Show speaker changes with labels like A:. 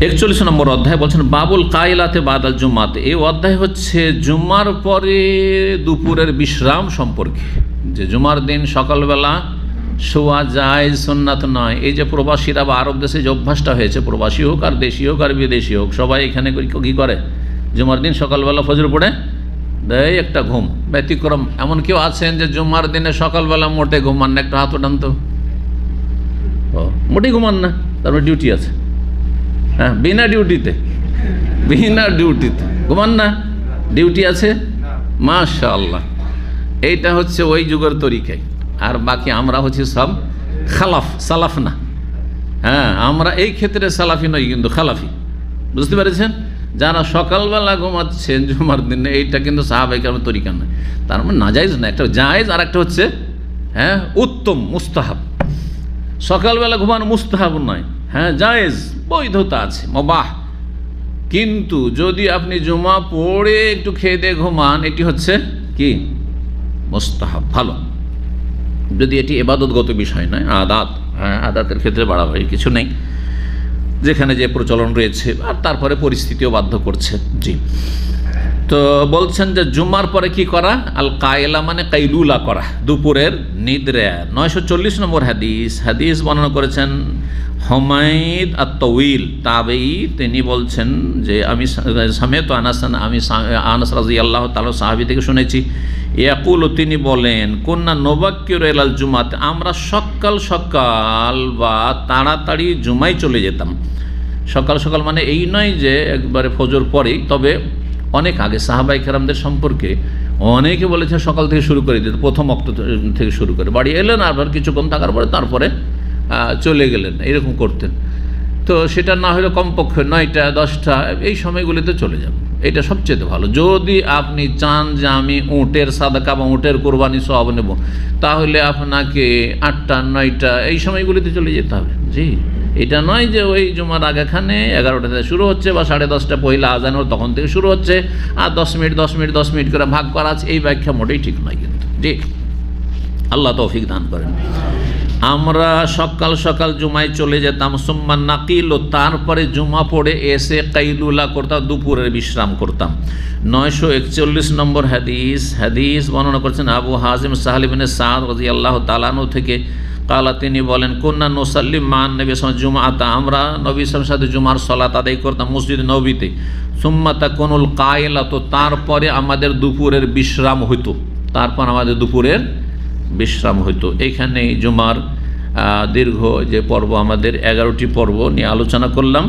A: 41 নম্বর অধ্যায় বলছেন বাবুল কাইলাতে বাদাল জুম্মাতে। এই অধ্যায় হচ্ছে জুম্মার পরে দুপুরের বিশ্রাম সম্পর্কে, যে জুমার দিন সকালবেলা শোয়া যায় সুন্নাত নয়। এই যে প্রবাসীরা বা আরব দেশে যে অভ্যাসটা হয়েছে, প্রবাসী হোক আর দেশি হোক আর বিদেশি হোক, সবাই এখানে কী করে, জুমার দিন সকালবেলা ফজর পড়ে দেয় একটা ঘুম। ব্যতিক্রম এমন কেউ আছেন যে জুমার দিনে সকালবেলা মোটে ঘুমান না? একটা হাত ওঠান তো। মোটেই ঘুমান না, তারপর ডিউটি আছে। হ্যাঁ, বিনা ডিউটিতে ঘুমান না, ডিউটি আছে। মাশাআল্লাহ, এইটা হচ্ছে ওই যুগের তরিকায়। আর বাকি আমরা হচ্ছে সব সালাফ না। হ্যাঁ, আমরা এই ক্ষেত্রে সালাফি নই, কিন্তু খালাফি। বুঝতে পেরেছেন? যারা সকালবেলা ঘুমাচ্ছেন জুমার দিনে, এইটা কিন্তু সাহাবায়ে কেরামের তরিকা নয়। তার মানে নাজায়েজ না, একটা জায়েজ আর একটা হচ্ছে হ্যাঁ উত্তম মুস্তাহাব। সকালবেলা ঘুমানো মুস্তাহাব নয়, হ্যাঁ জায়েজ, বৈধতা আছে, মুবাহ। কিন্তু যদি আপনি জুমা পড়ে একটু খেয়ে দিয়ে ঘুমান, এটি হচ্ছে কি মুস্তাহাব, ভালো। যদি এটি ইবাদতগত বিষয় নয়, আদাত, হ্যাঁ আদাতের ক্ষেত্রে বাড়াবাড়ি কিছু নেই, যেখানে যে প্রচলন রয়েছে, আর তারপরে পরিস্থিতিও বাধ্য করছে। জি, তো বলছেন যে জুম্মার পরে কি করা? আল কায়লা মানে কাইলুলা করা, দুপুরের নিদ্রা। 940 নম্বর হাদিস বর্ণনা করেছেন হুমায়দ আত-তাওয়িল তাবেঈ। তিনি বলছেন যে আমি সামিআতু আনাসান, আমি আনাস রাদিয়াল্লাহু তাআলা সাহাবী থেকে শুনেছি, ইয়াকুল, তিনি বলেন কুন্না নুবাক্কিরু ইলাল জুমাতে, আমরা সকাল সকাল বা তাড়াতাড়ি জুমায় চলে যেতাম। সকাল সকাল মানে এই নয় যে একবারে ফজর পরেই, তবে অনেক আগে সাহাবায়ে কেরামদের সম্পর্কে অনেকে বলেছে সকাল থেকে শুরু করে দিতে, প্রথম ওয়াক্ত থেকে শুরু করে বাড়ি এলেন, আবার কিছুক্ষণ থাকার পরে তারপরে চলে গেলেন, এরকম করতেন। তো সেটা না হলে কমপক্ষে 9টা 10টা এই সময়গুলিতে চলে যাব, এটা সবচেয়ে ভালো। যদি আপনি চান যে আমি উটের সাদাকা বা উটের কোরবানি সওয়াব নেব, তাহলে আপনাকে 8টা 9টা এই সময়গুলিতে চলে যেতে হবে। জি, এটা নয় যে ওই জুমার আগেখানে 11টাতে শুরু হচ্ছে বা 10:30 পহিলা আজান হল তখন থেকে শুরু হচ্ছে, আর 10 মিনিট করে ভাগ করা আছে, এই ব্যাখ্যা মোটেই ঠিক নয় কিন্তু। জি, আল্লাহ তৌফিক দান করেন। আমরা সকাল সকাল জুমায় চলে যেতাম, সুম্মা নাকিল, তারপরে জুমা পড়ে এসে কাইলুলা করতাম, দুপুরের বিশ্রাম করতাম। 941 নম্বর হাদিস বর্ণনা করছেন আবু হাজিম সাহল ইবনে সাদ রাদিয়াল্লাহু তাআলা আনহু থেকে, কালা, তিনি বলেন কুন্না নুসাল্লি মান নবী সাল্লাল্লাহু আলাইহি জুমআতা, আমরা নবী সাল্লাল্লাহু আলাইহি সাথে জুমার সালাত আদায় করতাম মসজিদ নববীতে। সুম্মা তাকুনুল কাইলা, তো তারপরে আমাদের দুপুরের বিশ্রাম হইতো, এইখানে জুমার দীর্ঘ যে পর্ব, আমাদের 11টি পর্ব নিয়ে আলোচনা করলাম।